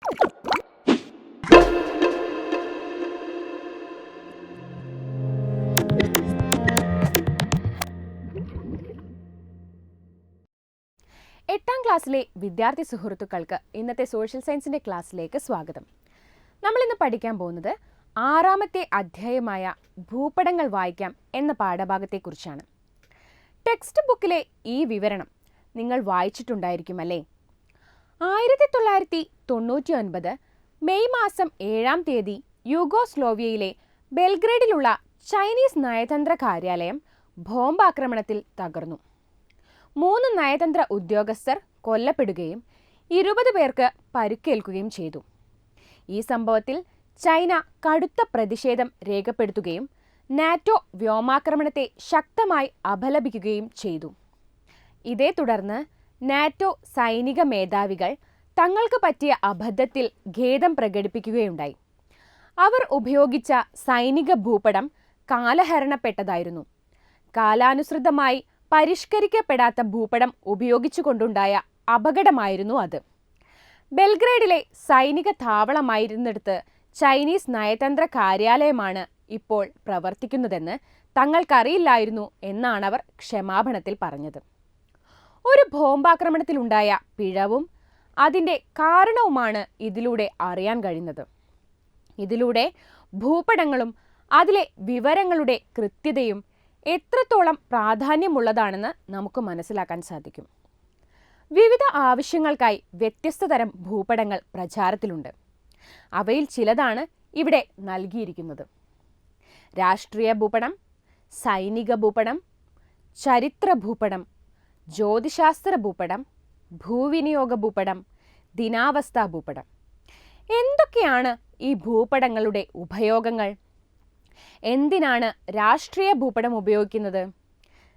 എട്ടാം ക്ലാസ്സിലെ വിദ്യാർത്ഥി സുഹൃത്തുക്കൾക്ക് ഇന്നത്തെ സോഷ്യൽ സയൻസിൻ്റെ ക്ലാസ്സിലേക്ക് സ്വാഗതം. നമ്മളിന്ന് പഠിക്കാൻ പോകുന്നത് 6ാമത്തെ അധ്യായമായ ഭൂപടങ്ങൾ വായിക്കാം എന്ന പാഠഭാഗത്തെക്കുറിച്ചാണ്. ടെക്സ്റ്റ് ബുക്കിലെ ഈ വിവരണം നിങ്ങൾ വായിച്ചിട്ടുണ്ടായിരിക്കുമല്ലേ? 1999 മെയ് മാസം 7-ാം തീയതി യൂഗോസ്ലോവിയയിലെ ബെൽഗ്രേഡിലുള്ള ചൈനീസ് നയതന്ത്ര കാര്യാലയം ബോംബാക്രമണത്തിൽ തകർന്നു. 3 നയതന്ത്ര ഉദ്യോഗസ്ഥർ കൊല്ലപ്പെടുകയും 20 പേർക്ക് പരിക്കേൽക്കുകയും ചെയ്തു. ഈ സംഭവത്തിൽ ചൈന കടുത്ത പ്രതിഷേധം രേഖപ്പെടുത്തുകയും നാറ്റോ വ്യോമാക്രമണത്തെ ശക്തമായി അപലപിക്കുകയും ചെയ്തു. ഇതേ തുടർന്ന് നാറ്റോ സൈനിക മേധാവികൾ തങ്ങൾക്ക് പറ്റിയ അബദ്ധത്തിൽ ഖേദം പ്രകടിപ്പിക്കുകയുണ്ടായി. അവർ ഉപയോഗിച്ച സൈനിക ഭൂപടം കാലഹരണപ്പെട്ടതായിരുന്നു. കാലാനുസൃതമായി പരിഷ്കരിക്കപ്പെടാത്ത ഭൂപടം ഉപയോഗിച്ചുകൊണ്ടുണ്ടായ അപകടമായിരുന്നു അത്. ബെൽഗ്രേഡിലെ സൈനിക താവളമായിരുന്നിടത്ത് ചൈനീസ് നയതന്ത്ര കാര്യാലയമാണ് ഇപ്പോൾ പ്രവർത്തിക്കുന്നതെന്ന് തങ്ങൾക്കറിയില്ലായിരുന്നു എന്നാണവർ ക്ഷമാപണത്തിൽ പറഞ്ഞത്. ഒരു ബോംബാക്രമണത്തിലുണ്ടായ പിഴവും അതിൻ്റെ കാരണവുമാണ് ഇതിലൂടെ അറിയാൻ കഴിയുന്നത്. ഇതിലൂടെ ഭൂപടങ്ങളും അതിലെ വിവരങ്ങളുടെ കൃത്യതയും എത്രത്തോളം പ്രാധാന്യമുള്ളതാണെന്ന് നമുക്ക് മനസ്സിലാക്കാൻ സാധിക്കും. വിവിധ ആവശ്യങ്ങൾക്കായി വ്യത്യസ്ത തരം ഭൂപടങ്ങൾ പ്രചാരത്തിലുണ്ട്. അവയിൽ ചിലതാണ് ഇവിടെ നൽകിയിരിക്കുന്നത്. രാഷ്ട്രീയ ഭൂപടം, സൈനിക ഭൂപടം, ചരിത്ര ഭൂപടം, ജ്യോതിശാസ്ത്ര ഭൂപടം, ഭൂവിനിയോഗ ഭൂപടം, ദിനാവസ്ഥാ ഭൂപടം. എന്തൊക്കെയാണ് ഈ ഭൂപടങ്ങളുടെ ഉപയോഗങ്ങൾ? എന്തിനാണ് രാഷ്ട്രീയ ഭൂപടം ഉപയോഗിക്കുന്നത്?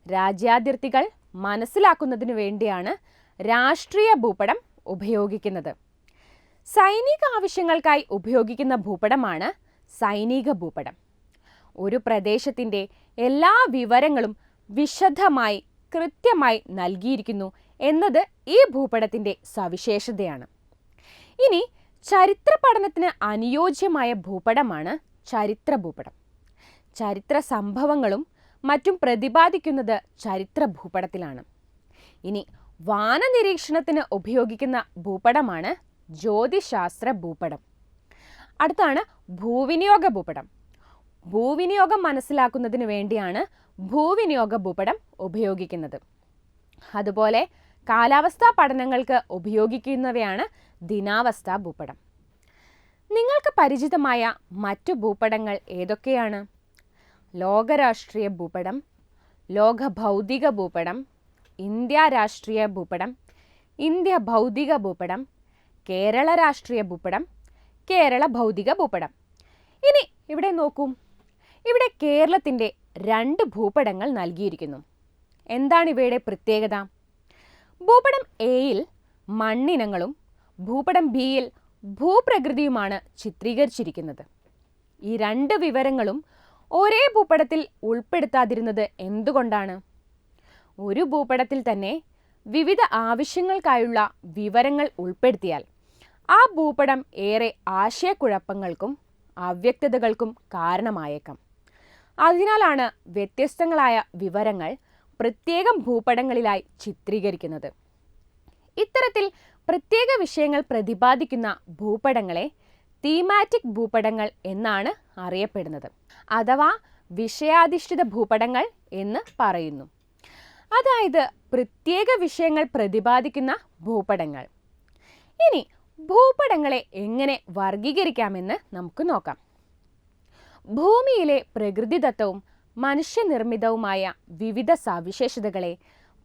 രാജ്യാതിർത്തികൾ മനസ്സിലാക്കുന്നതിനു വേണ്ടിയാണ് രാഷ്ട്രീയ ഭൂപടം ഉപയോഗിക്കുന്നത്. സൈനിക ആവശ്യങ്ങൾക്കായി ഉപയോഗിക്കുന്ന ഭൂപടമാണ് സൈനിക ഭൂപടം. ഒരു പ്രദേശത്തിൻ്റെ എല്ലാ വിവരങ്ങളും വിശദമായി കൃത്യമായി നൽകിയിരിക്കുന്നു എന്നത് ഈ ഭൂപടത്തിൻ്റെ സവിശേഷതയാണ്. ഇനി ചരിത്ര പഠനത്തിന് അനുയോജ്യമായ ഭൂപടമാണ് ചരിത്ര ഭൂപടം. ചരിത്ര സംഭവങ്ങളും മറ്റും പ്രതിപാദിക്കുന്നത് ചരിത്ര ഭൂപടത്തിലാണ്. ഇനി വാനനിരീക്ഷണത്തിന് ഉപയോഗിക്കുന്ന ഭൂപടമാണ് ജ്യോതിശാസ്ത്ര ഭൂപടം. അടുത്താണ് ഭൂവിനിയോഗ ഭൂപടം. ഭൂവിനിയോഗം മനസ്സിലാക്കുന്നതിന് വേണ്ടിയാണ് ഭൂവിനിയോഗ ഭൂപടം ഉപയോഗിക്കുന്നത്. അതുപോലെ കാലാവസ്ഥാ പഠനങ്ങൾക്ക് ഉപയോഗിക്കുന്നവയാണ് ദിനാവസ്ഥാ ഭൂപടം. നിങ്ങൾക്ക് പരിചിതമായ മറ്റു ഭൂപടങ്ങൾ ഏതൊക്കെയാണ്? ലോകരാഷ്ട്രീയ ഭൂപടം, ലോക ഭൗതിക ഭൂപടം, ഇന്ത്യ രാഷ്ട്രീയ ഭൂപടം, ഇന്ത്യ ഭൗതിക ഭൂപടം, കേരള രാഷ്ട്രീയ ഭൂപടം, കേരള ഭൗതിക ഭൂപടം. ഇനി ഇവിടെ നോക്കൂ. ഇവിടെ കേരളത്തിൻ്റെ 2 ഭൂപടങ്ങൾ നൽകിയിരിക്കുന്നു. എന്താണ് ഇവയുടെ പ്രത്യേകത? ഭൂപടം എയിൽ മണ്ണിനങ്ങളും ഭൂപടം ബിയിൽ ഭൂപ്രകൃതിയുമാണ് ചിത്രീകരിച്ചിരിക്കുന്നത്. ഈ 2 വിവരങ്ങളും ഒരേ ഭൂപടത്തിൽ ഉൾപ്പെടുത്താതിരുന്നത് എന്തുകൊണ്ടാണ്? ഒരു ഭൂപടത്തിൽ തന്നെ വിവിധ ആവശ്യങ്ങൾക്കായുള്ള വിവരങ്ങൾ ഉൾപ്പെടുത്തിയാൽ ആ ഭൂപടം ഏറെ ആശയക്കുഴപ്പങ്ങൾക്കും അവ്യക്തതകൾക്കും കാരണമായേക്കാം. അതിനാലാണ് വ്യത്യസ്തങ്ങളായ വിവരങ്ങൾ പ്രത്യേകം ഭൂപടങ്ങളിലായി ചിത്രീകരിക്കുന്നത്. ഇത്തരത്തിൽ പ്രത്യേക വിഷയങ്ങൾ പ്രതിപാദിക്കുന്ന ഭൂപടങ്ങളെ തീമാറ്റിക് ഭൂപടങ്ങൾ എന്നാണ് അറിയപ്പെടുന്നത്, അഥവാ വിഷയാധിഷ്ഠിത ഭൂപടങ്ങൾ എന്ന് പറയുന്നു. അതായത് പ്രത്യേക വിഷയങ്ങൾ പ്രതിപാദിക്കുന്ന ഭൂപടങ്ങൾ. ഇനി ഭൂപടങ്ങളെ എങ്ങനെ വർഗീകരിക്കാമെന്ന് നമുക്ക് നോക്കാം. ഭൂമിയിലെ പ്രകൃതിദത്തവും മനുഷ്യനിർമ്മിതവുമായ വിവിധ സവിശേഷതകളെ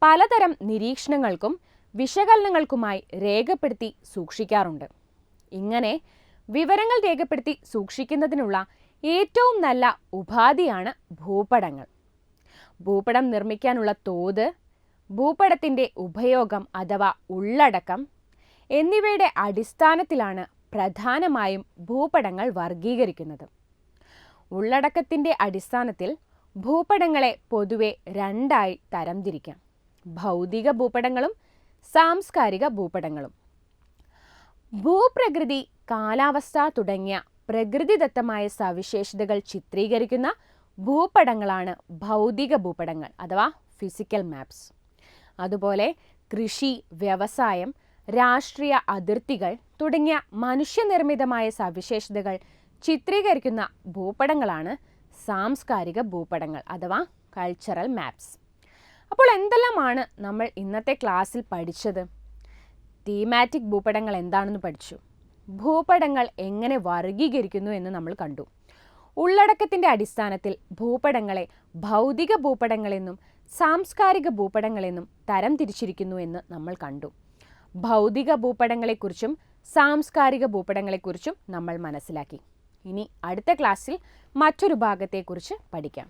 പലതരം നിരീക്ഷണങ്ങൾക്കും വിശകലനങ്ങൾക്കുമായി രേഖപ്പെടുത്തി സൂക്ഷിക്കാറുണ്ട്. ഇങ്ങനെ വിവരങ്ങൾ രേഖപ്പെടുത്തി സൂക്ഷിക്കുന്നതിനുള്ള ഏറ്റവും നല്ല ഉപാധിയാണ് ഭൂപടങ്ങൾ. ഭൂപടം നിർമ്മിക്കാനുള്ള തോത്, ഭൂപടത്തിൻ്റെ ഉപയോഗം അഥവാ ഉള്ളടക്കം എന്നിവയുടെ അടിസ്ഥാനത്തിലാണ് പ്രധാനമായും ഭൂപടങ്ങൾ വർഗീകരിക്കുന്നത്. ഉള്ളടക്കത്തിൻ്റെ അടിസ്ഥാനത്തിൽ ഭൂപടങ്ങളെ പൊതുവെ 2ആയി തരംതിരിക്കാം: ഭൗതിക ഭൂപടങ്ങളും സാംസ്കാരിക ഭൂപടങ്ങളും. ഭൂപ്രകൃതി, കാലാവസ്ഥ തുടങ്ങിയ പ്രകൃതിദത്തമായ സവിശേഷതകൾ ചിത്രീകരിക്കുന്ന ഭൂപടങ്ങളാണ് ഭൗതിക ഭൂപടങ്ങൾ അഥവാ ഫിസിക്കൽ മാപ്സ്. അതുപോലെ കൃഷി, വ്യവസായം, രാഷ്ട്രീയ അതിർത്തികൾ തുടങ്ങിയ മനുഷ്യനിർമ്മിതമായ സവിശേഷതകൾ ചിത്രീകരിക്കുന്ന ഭൂപടങ്ങളാണ് സാംസ്കാരിക ഭൂപടങ്ങൾ അഥവാ കൾച്ചറൽ മാപ്സ്. അപ്പോൾ എന്തെല്ലാമാണ് നമ്മൾ ഇന്നത്തെ ക്ലാസ്സിൽ പഠിച്ചത്? തീമാറ്റിക് ഭൂപടങ്ങൾ എന്താണെന്ന് പഠിച്ചു. ഭൂപടങ്ങൾ എങ്ങനെ വർഗീകരിക്കുന്നു എന്ന് നമ്മൾ കണ്ടു. ഉള്ളടക്കത്തിൻ്റെ അടിസ്ഥാനത്തിൽ ഭൂപടങ്ങളെ ഭൗതിക ഭൂപടങ്ങളെന്നും സാംസ്കാരിക ഭൂപടങ്ങളെന്നും തരം തിരിച്ചിരിക്കുന്നു എന്ന് നമ്മൾ കണ്ടു. ഭൗതിക ഭൂപടങ്ങളെക്കുറിച്ചും സാംസ്കാരിക ഭൂപടങ്ങളെക്കുറിച്ചും നമ്മൾ മനസ്സിലാക്കി. ഇനി അടുത്ത ക്ലാസ്സിൽ മറ്റൊരു ഭാഗത്തെക്കുറിച്ച് പഠിക്കാം.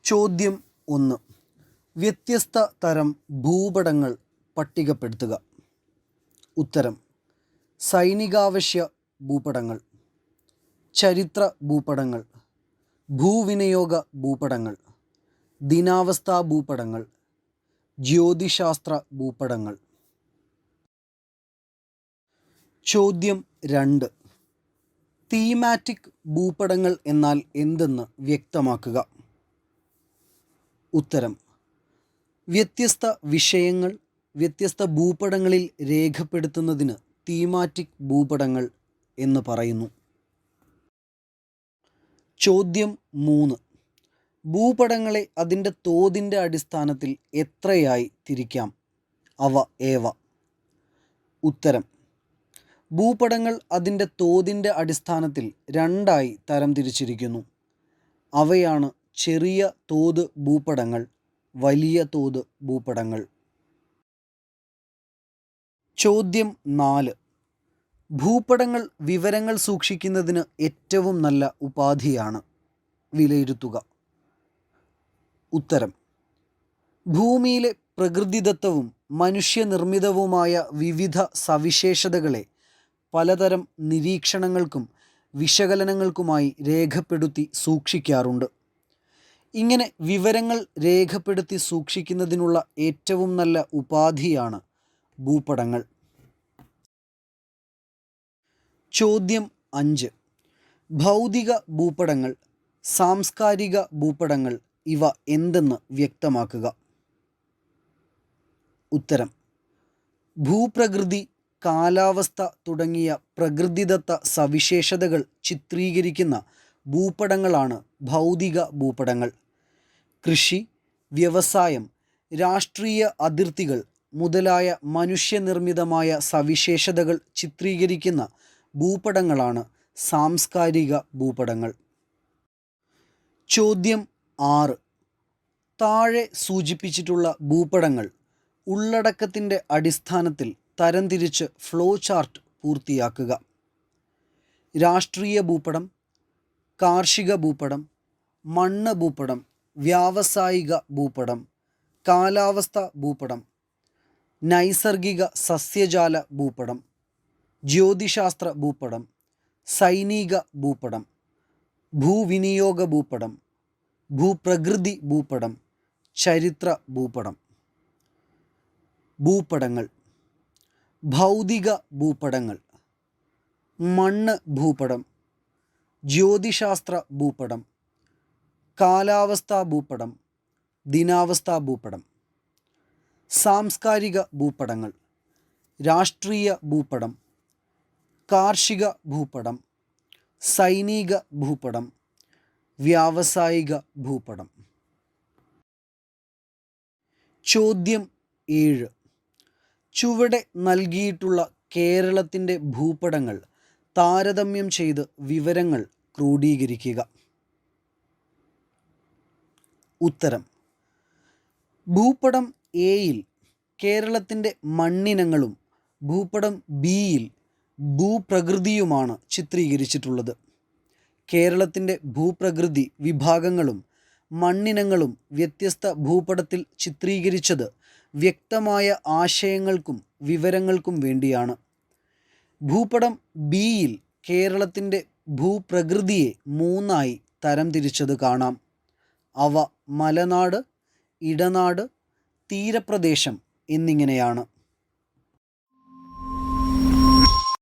ചോദ്യം 1. വ്യത്യസ്ത തരം ഭൂപടങ്ങൾ പട്ടികപ്പെടുത്തുക. ഉത്തരം: സൈനികാവശ്യ ഭൂപടങ്ങൾ, ചരിത്ര ഭൂപടങ്ങൾ, ഭൂവിനിയോഗ ഭൂപടങ്ങൾ, ദിനാവസ്ഥാ ഭൂപടങ്ങൾ, ജ്യോതിശാസ്ത്ര ഭൂപടങ്ങൾ. ചോദ്യം 2. തീമാറ്റിക് ഭൂപടങ്ങൾ എന്നാൽ എന്തെന്ന് വ്യക്തമാക്കുക. ഉത്തരം: വ്യത്യസ്ത വിഷയങ്ങൾ വ്യത്യസ്ത ഭൂപടങ്ങളിൽ രേഖപ്പെടുത്തുന്നതിന് തീമാറ്റിക് ഭൂപടങ്ങൾ എന്ന് പറയുന്നു. ചോദ്യം 3. ഭൂപടങ്ങളെ അതിൻ്റെ തോതിൻ്റെ അടിസ്ഥാനത്തിൽ എത്രയായി തിരിക്കാം? അവ ഏവ? ഉത്തരം: ഭൂപടങ്ങൾ അതിൻ്റെ തോതിൻ്റെ അടിസ്ഥാനത്തിൽ 2ആയി തരംതിരിച്ചിരിക്കുന്നു. അവയാണ് ചെറിയ തോത് ഭൂപടങ്ങൾ, വലിയ തോത് ഭൂപടങ്ങൾ. ചോദ്യം 4. ഭൂപടങ്ങൾ വിവരങ്ങൾ സൂക്ഷിക്കുന്നതിന് ഏറ്റവും നല്ല ഉപാധിയാണ്. വിലയിരുത്തുക. ഉത്തരം: ഭൂമിയിലെ പ്രകൃതിദത്തവും മനുഷ്യനിർമ്മിതവുമായ വിവിധ സവിശേഷതകളെ പലതരം നിരീക്ഷണങ്ങൾക്കും വിശകലനങ്ങൾക്കുമായി രേഖപ്പെടുത്തി സൂക്ഷിക്കാറുണ്ട്. ഇങ്ങനെ വിവരങ്ങൾ രേഖപ്പെടുത്തി സൂക്ഷിക്കുന്നതിനുള്ള ഏറ്റവും നല്ല ഉപാധിയാണ് ഭൂപടങ്ങൾ. ചോദ്യം 5. ഭൗതിക ഭൂപടങ്ങൾ, സാംസ്കാരിക ഭൂപടങ്ങൾ ഇവ എന്തെന്ന് വ്യക്തമാക്കുക. ഉത്തരം: ഭൂപ്രകൃതി, കാലാവസ്ഥ തുടങ്ങിയ പ്രകൃതിദത്ത സവിശേഷതകൾ ചിത്രീകരിക്കുന്ന ഭൂപടങ്ങളാണ് ഭൗതിക ഭൂപടങ്ങൾ. കൃഷി, വ്യവസായം, രാഷ്ട്രീയ അതിർത്തികൾ മുതലായ മനുഷ്യനിർമ്മിതമായ സവിശേഷതകൾ ചിത്രീകരിക്കുന്ന ഭൂപടങ്ങളാണ് സാംസ്കാരിക ഭൂപടങ്ങൾ. ചോദ്യം 6. താഴെ സൂചിപ്പിച്ചിട്ടുള്ള ഭൂപടങ്ങൾ ഉള്ളടക്കത്തിൻ്റെ അടിസ്ഥാനത്തിൽ തരംതിരിച്ച് ഫ്ലോ ചാർട്ട് പൂർത്തിയാക്കുക. രാഷ്ട്രീയ ഭൂപടം, കാർഷിക ഭൂപടം, മണ്ണ് ഭൂപടം, വ്യാവസായിക ഭൂപടം, കാലാവസ്ഥ ഭൂപടം, നൈസർഗിക സസ്യജാല ഭൂപടം, ജ്യോതിശാസ്ത്ര ഭൂപടം, സൈനിക ഭൂപടം, ഭൂവിനിയോഗ ഭൂപടം, ഭൂപ്രകൃതി ഭൂപടം, ചരിത്ര ഭൂപടം. ഭൂപടങ്ങൾ: ഭൗതിക ഭൂപടങ്ങൾ, മണ്ണ് ഭൂപടം, ജ്യോതിശാസ്ത്ര ഭൂപടം, കാലാവസ്ഥാ ഭൂപടം, ദിനാവസ്ഥാ ഭൂപടം. സാംസ്കാരിക ഭൂപടങ്ങൾ: രാഷ്ട്രീയ ഭൂപടം, കാർഷിക ഭൂപടം, സൈനിക ഭൂപടം, വ്യാവസായിക ഭൂപടം. ചോദ്യം 7. ചുവടെ നൽകിയിട്ടുള്ള കേരളത്തിൻ്റെ ഭൂപടങ്ങൾ താരതമ്യം ചെയ്ത് വിവരങ്ങൾ ക്രോഡീകരിക്കുക. ഉത്തരം: ഭൂപടം എയിൽ കേരളത്തിൻ്റെ മണ്ണിനങ്ങളും ഭൂപടം ബിയിൽ ഭൂപ്രകൃതിയുമാണ് ചിത്രീകരിച്ചിട്ടുള്ളത്. കേരളത്തിൻ്റെ ഭൂപ്രകൃതി വിഭാഗങ്ങളും മണ്ണിനങ്ങളും വ്യത്യസ്ത ഭൂപടത്തിൽ ചിത്രീകരിച്ചത് വ്യക്തമായ ആശയങ്ങൾക്കും വിവരങ്ങൾക്കും വേണ്ടിയാണ്. ഭൂപടം ബിയിൽ കേരളത്തിൻ്റെ ഭൂപ്രകൃതിയെ 3ആയി തരംതിരിച്ചത് കാണാം. അവ മലനാട്, ഇടനാട്, തീരപ്രദേശം എന്നിങ്ങനെയാണ്.